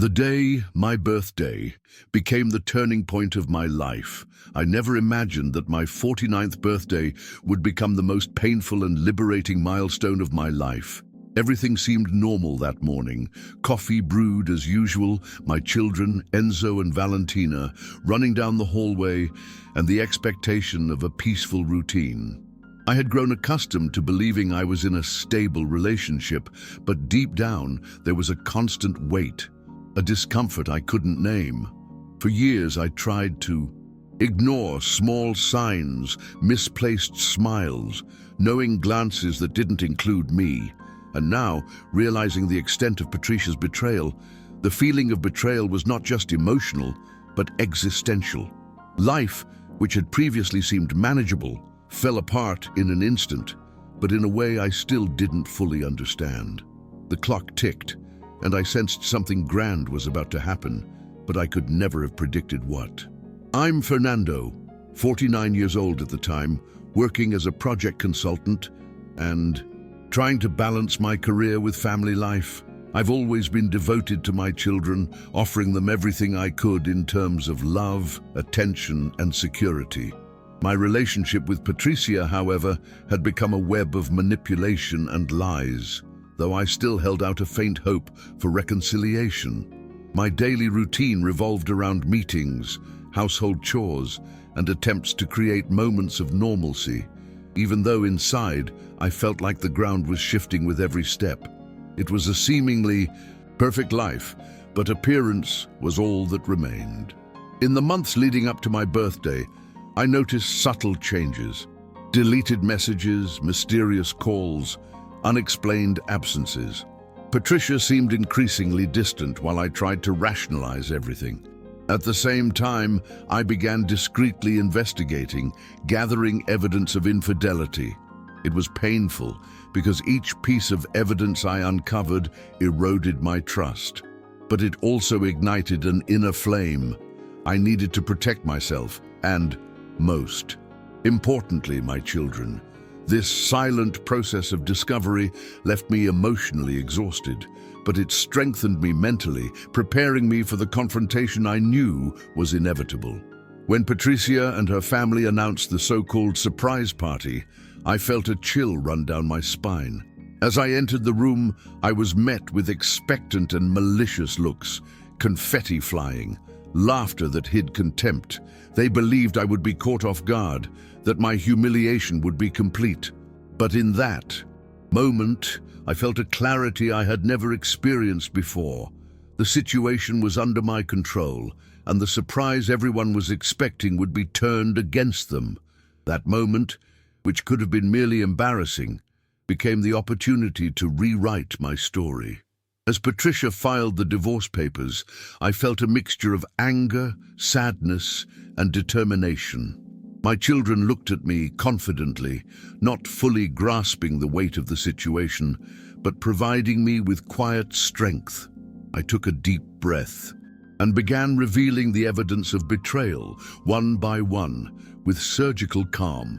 The day, my birthday, became the turning point of my life. I never imagined that my 49th birthday would become the most painful and liberating milestone of my life. Everything seemed normal that morning. Coffee brewed as usual, my children, Enzo and Valentina, running down the hallway, and the expectation of a peaceful routine. I had grown accustomed to believing I was in a stable relationship, but deep down there was a constant weight, a discomfort I couldn't name. For years I tried to ignore small signs, misplaced smiles, knowing glances that didn't include me. And now, realizing the extent of Patricia's betrayal, the feeling of betrayal was not just emotional, but existential. Life, which had previously seemed manageable, fell apart in an instant, but in a way I still didn't fully understand. The clock ticked, and I sensed something grand was about to happen, but I could never have predicted what. I'm Fernando, 49 years old at the time, working as a project consultant and trying to balance my career with family life. I've always been devoted to my children, offering them everything I could in terms of love, attention, and security. My relationship with Patricia, however, had become a web of manipulation and lies, though I still held out a faint hope for reconciliation. My daily routine revolved around meetings, household chores, and attempts to create moments of normalcy, even though inside I felt like the ground was shifting with every step. It was a seemingly perfect life, but appearance was all that remained. In the months leading up to my birthday, I noticed subtle changes. Deleted messages, mysterious calls, unexplained absences. Patricia seemed increasingly distant while I tried to rationalize everything. At the same time, I began discreetly investigating, gathering evidence of infidelity. It was painful because each piece of evidence I uncovered eroded my trust. But it also ignited an inner flame. I needed to protect myself and, most importantly, my children. This silent process of discovery left me emotionally exhausted, but it strengthened me mentally, preparing me for the confrontation I knew was inevitable. When Patricia and her family announced the so-called surprise party, I felt a chill run down my spine. As I entered the room, I was met with expectant and malicious looks, confetti flying, laughter that hid contempt. They believed I would be caught off guard, that my humiliation would be complete. But in that moment, I felt a clarity I had never experienced before. The situation was under my control, and the surprise everyone was expecting would be turned against them. That moment, which could have been merely embarrassing, became the opportunity to rewrite my story. As Patricia filed the divorce papers, I felt a mixture of anger, sadness, and determination. My children looked at me confidently, not fully grasping the weight of the situation, but providing me with quiet strength. I took a deep breath and began revealing the evidence of betrayal, one by one, with surgical calm.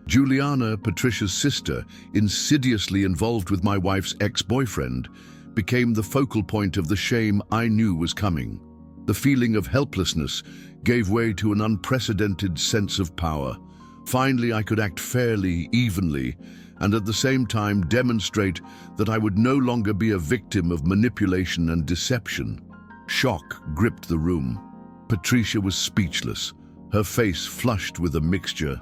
Juliana, Patricia's sister, insidiously involved with my wife's ex-boyfriend, became the focal point of the shame I knew was coming. The feeling of helplessness gave way to an unprecedented sense of power. Finally, I could act fairly, evenly, and at the same time demonstrate that I would no longer be a victim of manipulation and deception. Shock gripped the room. Patricia was speechless, her face flushed with a mixture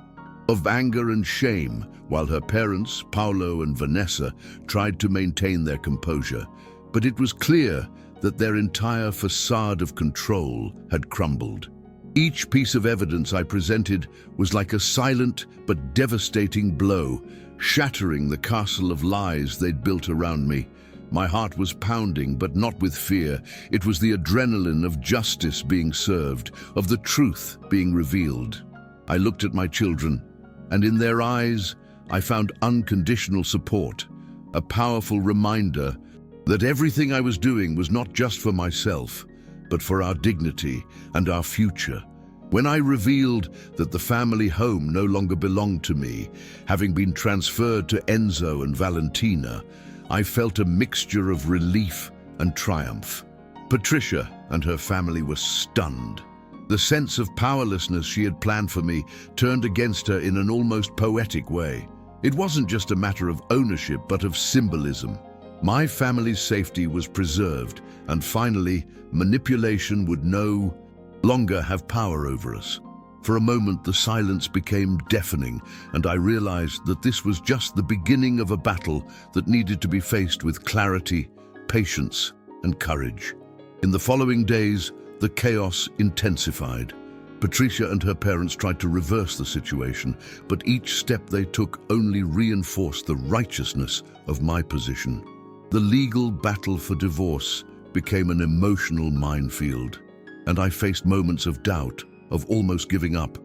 of anger and shame, while her parents, Paolo and Vanessa, tried to maintain their composure. But it was clear that their entire facade of control had crumbled. Each piece of evidence I presented was like a silent but devastating blow, shattering the castle of lies they'd built around me. My heart was pounding, but not with fear. It was the adrenaline of justice being served, of the truth being revealed. I looked at my children, and in their eyes, I found unconditional support, a powerful reminder that everything I was doing was not just for myself, but for our dignity and our future. When I revealed that the family home no longer belonged to me, having been transferred to Enzo and Valentina, I felt a mixture of relief and triumph. Patricia and her family were stunned. The sense of powerlessness she had planned for me turned against her in an almost poetic way. It wasn't just a matter of ownership, but of symbolism. My family's safety was preserved, and finally, manipulation would no longer have power over us. For a moment, the silence became deafening, and I realized that this was just the beginning of a battle that needed to be faced with clarity, patience, and courage. In the following days, the chaos intensified. Patricia and her parents tried to reverse the situation, but each step they took only reinforced the righteousness of my position. The legal battle for divorce became an emotional minefield, and I faced moments of doubt, of almost giving up,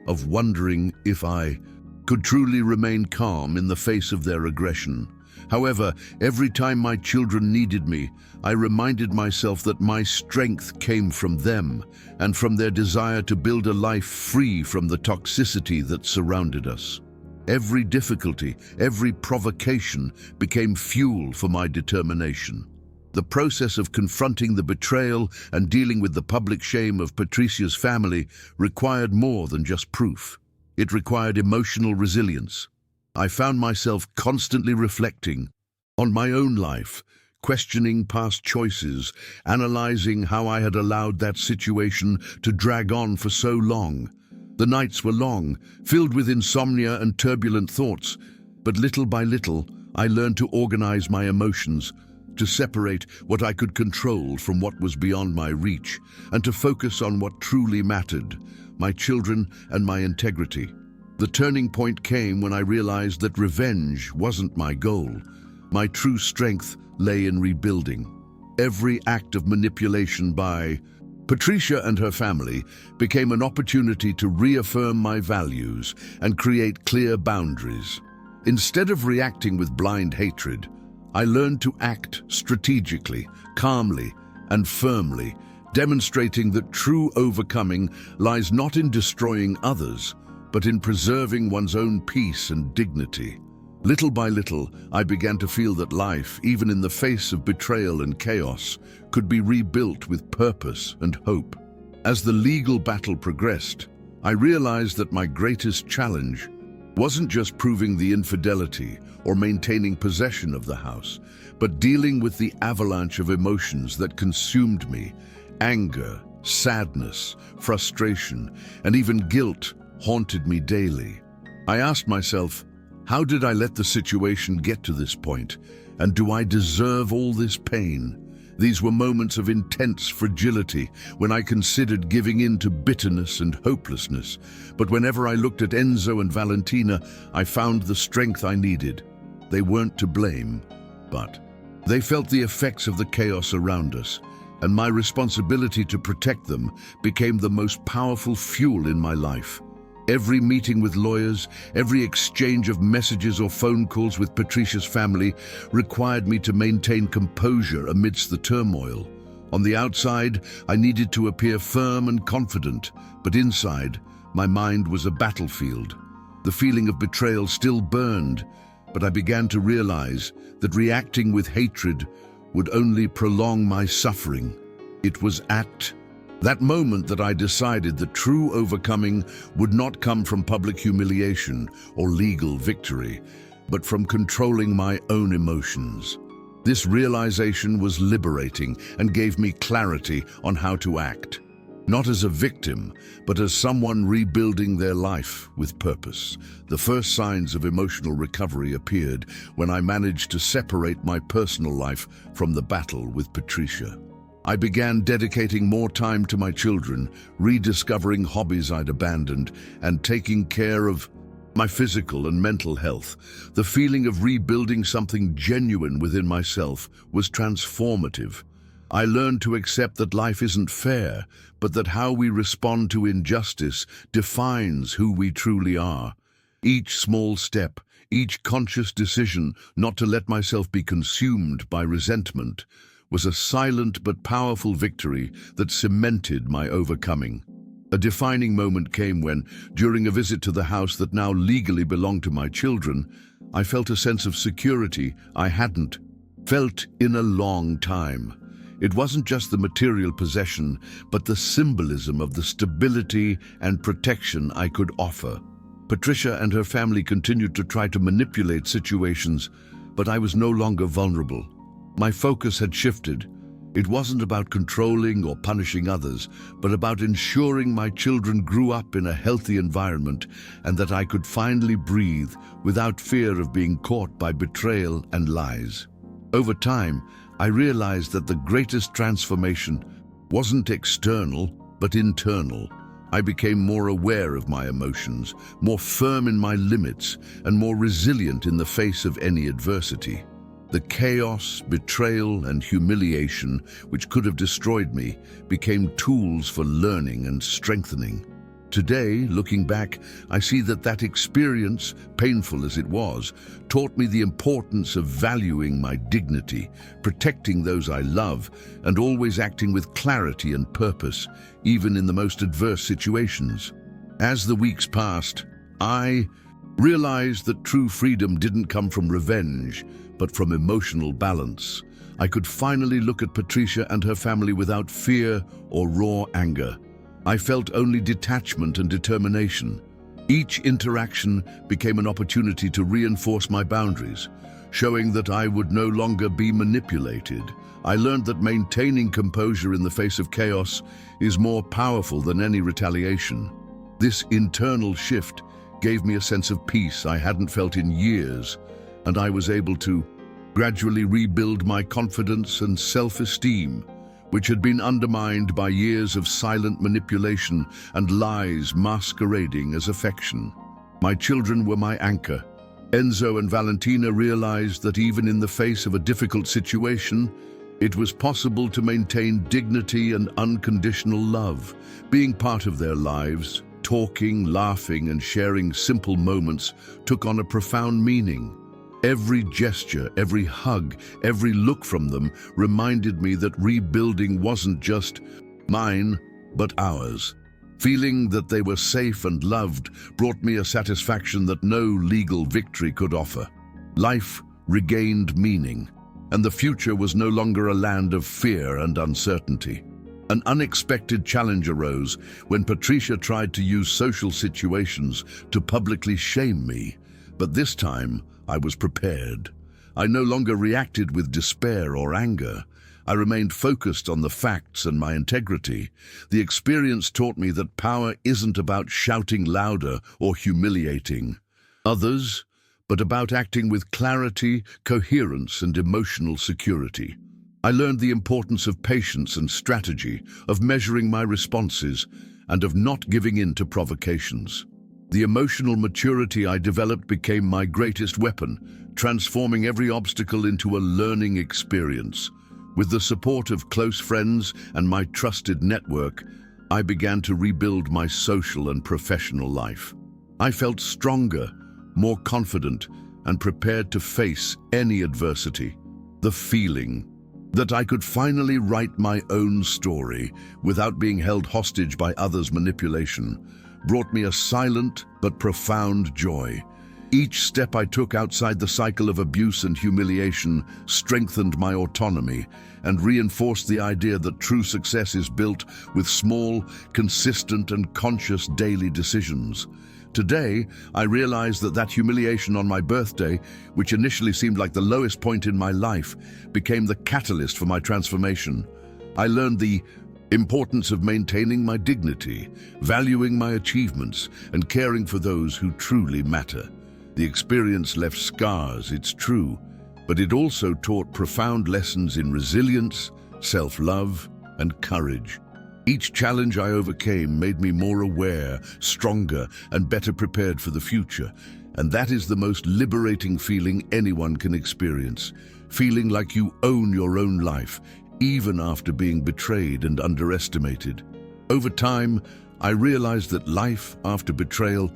of wondering if I could truly remain calm in the face of their aggression. However, every time my children needed me, I reminded myself that my strength came from them and from their desire to build a life free from the toxicity that surrounded us. Every difficulty, every provocation became fuel for my determination. The process of confronting the betrayal and dealing with the public shame of Patricia's family required more than just proof. It required emotional resilience. I found myself constantly reflecting on my own life, questioning past choices, analyzing how I had allowed that situation to drag on for so long. The nights were long, filled with insomnia and turbulent thoughts, but little by little, I learned to organize my emotions, to separate what I could control from what was beyond my reach, and to focus on what truly mattered, my children and my integrity. The turning point came when I realized that revenge wasn't my goal. My true strength lay in rebuilding. Every act of manipulation by Patricia and her family became an opportunity to reaffirm my values and create clear boundaries. Instead of reacting with blind hatred, I learned to act strategically, calmly, and firmly, demonstrating that true overcoming lies not in destroying others, but in preserving one's own peace and dignity. Little by little, I began to feel that life, even in the face of betrayal and chaos, could be rebuilt with purpose and hope. As the legal battle progressed, I realized that my greatest challenge wasn't just proving the infidelity or maintaining possession of the house, but dealing with the avalanche of emotions that consumed me. Anger, sadness, frustration, and even guilt haunted me daily. I asked myself, how did I let the situation get to this point? And do I deserve all this pain? These were moments of intense fragility when I considered giving in to bitterness and hopelessness. But whenever I looked at Enzo and Valentina, I found the strength I needed. They weren't to blame, but they felt the effects of the chaos around us, and my responsibility to protect them became the most powerful fuel in my life. Every meeting with lawyers, every exchange of messages or phone calls with Patricia's family required me to maintain composure amidst the turmoil. On the outside, I needed to appear firm and confident, but inside, my mind was a battlefield. The feeling of betrayal still burned, but I began to realize that reacting with hatred would only prolong my suffering. It was at that moment that I decided that true overcoming would not come from public humiliation or legal victory, but from controlling my own emotions. This realization was liberating and gave me clarity on how to act, not as a victim, but as someone rebuilding their life with purpose. The first signs of emotional recovery appeared when I managed to separate my personal life from the battle with Patricia. I began dedicating more time to my children, rediscovering hobbies I'd abandoned, and taking care of my physical and mental health. The feeling of rebuilding something genuine within myself was transformative. I learned to accept that life isn't fair, but that how we respond to injustice defines who we truly are. Each small step, each conscious decision not to let myself be consumed by resentment, was a silent but powerful victory that cemented my overcoming. A defining moment came when, during a visit to the house that now legally belonged to my children, I felt a sense of security I hadn't felt in a long time. It wasn't just the material possession, but the symbolism of the stability and protection I could offer. Patricia and her family continued to try to manipulate situations, but I was no longer vulnerable. My focus had shifted. It wasn't about controlling or punishing others, but about ensuring my children grew up in a healthy environment and that I could finally breathe without fear of being caught by betrayal and lies. Over time, I realized that the greatest transformation wasn't external, but internal. I became more aware of my emotions, more firm in my limits, and more resilient in the face of any adversity. The chaos, betrayal, and humiliation, which could have destroyed me, became tools for learning and strengthening. Today, looking back, I see that experience, painful as it was, taught me the importance of valuing my dignity, protecting those I love, and always acting with clarity and purpose, even in the most adverse situations. As the weeks passed, I realized that true freedom didn't come from revenge, but from emotional balance. I could finally look at Patricia and her family without fear or raw anger. I felt only detachment and determination. Each interaction became an opportunity to reinforce my boundaries, showing that I would no longer be manipulated. I learned that maintaining composure in the face of chaos is more powerful than any retaliation. This internal shift gave me a sense of peace I hadn't felt in years, and I was able to gradually rebuild my confidence and self-esteem, which had been undermined by years of silent manipulation and lies masquerading as affection. My children were my anchor. Enzo and Valentina realized that even in the face of a difficult situation, it was possible to maintain dignity and unconditional love. Being part of their lives, talking, laughing, and sharing simple moments took on a profound meaning. Every gesture, every hug, every look from them reminded me that rebuilding wasn't just mine, but ours. Feeling that they were safe and loved brought me a satisfaction that no legal victory could offer. Life regained meaning, and the future was no longer a land of fear and uncertainty. An unexpected challenge arose when Patricia tried to use social situations to publicly shame me, but this time I was prepared. I no longer reacted with despair or anger. I remained focused on the facts and my integrity. The experience taught me that power isn't about shouting louder or humiliating others, but about acting with clarity, coherence, and emotional security. I learned the importance of patience and strategy, of measuring my responses, and of not giving in to provocations. The emotional maturity I developed became my greatest weapon, transforming every obstacle into a learning experience. With the support of close friends and my trusted network, I began to rebuild my social and professional life. I felt stronger, more confident, and prepared to face any adversity. The feeling that I could finally write my own story without being held hostage by others' manipulation brought me a silent but profound joy. Each step I took outside the cycle of abuse and humiliation strengthened my autonomy and reinforced the idea that true success is built with small, consistent, and conscious daily decisions. Today, I realize that humiliation on my birthday, which initially seemed like the lowest point in my life, became the catalyst for my transformation. I learned the importance of maintaining my dignity, valuing my achievements, and caring for those who truly matter. The experience left scars, it's true, but it also taught profound lessons in resilience, self-love, and courage. Each challenge I overcame made me more aware, stronger, and better prepared for the future. And that is the most liberating feeling anyone can experience. Feeling like you own your own life, even after being betrayed and underestimated. Over time, I realized that life after betrayal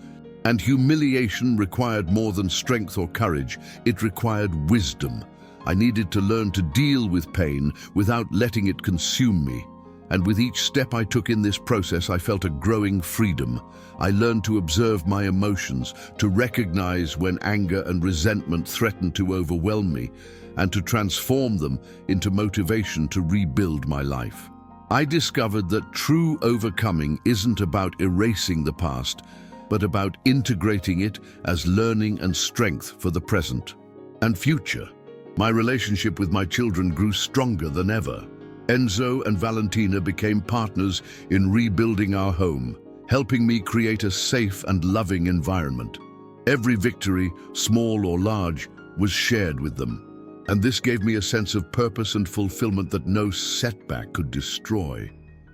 and humiliation required more than strength or courage. It required wisdom. I needed to learn to deal with pain without letting it consume me. And with each step I took in this process, I felt a growing freedom. I learned to observe my emotions, to recognize when anger and resentment threatened to overwhelm me, and to transform them into motivation to rebuild my life. I discovered that true overcoming isn't about erasing the past, but about integrating it as learning and strength for the present and future. My relationship with my children grew stronger than ever. Enzo and Valentina became partners in rebuilding our home, helping me create a safe and loving environment. Every victory, small or large, was shared with them, and this gave me a sense of purpose and fulfillment that no setback could destroy.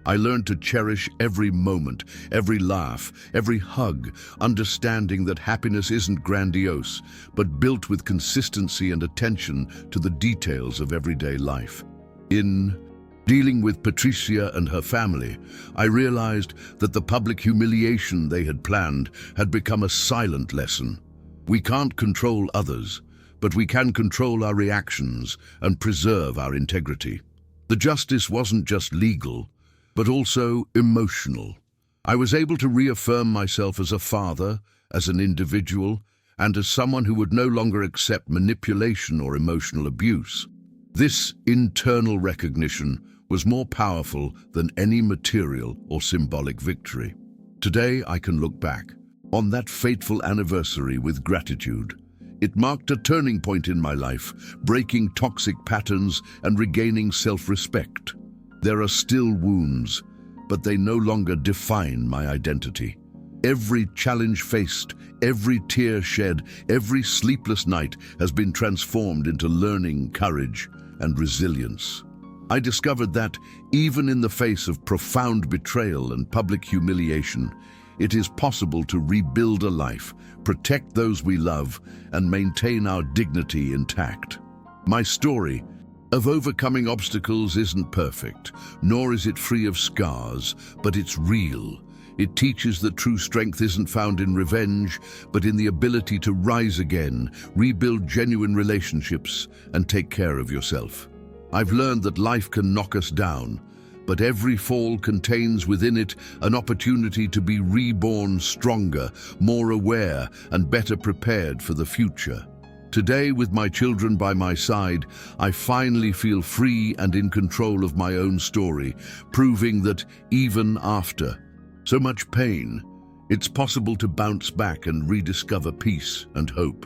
I learned to cherish every moment, every laugh, every hug, understanding that happiness isn't grandiose, but built with consistency and attention to the details of everyday life. In dealing with Patricia and her family, I realized that the public humiliation they had planned had become a silent lesson. We can't control others, but we can control our reactions and preserve our integrity. The justice wasn't just legal, but also emotional. I was able to reaffirm myself as a father, as an individual, and as someone who would no longer accept manipulation or emotional abuse. This internal recognition was more powerful than any material or symbolic victory. Today, I can look back on that fateful anniversary with gratitude. It marked a turning point in my life, breaking toxic patterns and regaining self-respect. There are still wounds, but they no longer define my identity. Every challenge faced, every tear shed, every sleepless night has been transformed into learning, courage, and resilience. I discovered that, even in the face of profound betrayal and public humiliation, it is possible to rebuild a life, protect those we love, and maintain our dignity intact. My story of overcoming obstacles isn't perfect, nor is it free of scars, but it's real. It teaches that true strength isn't found in revenge, but in the ability to rise again, rebuild genuine relationships, and take care of yourself. I've learned that life can knock us down, but every fall contains within it an opportunity to be reborn stronger, more aware, and better prepared for the future. Today, with my children by my side, I finally feel free and in control of my own story, proving that even after so much pain, it's possible to bounce back and rediscover peace and hope.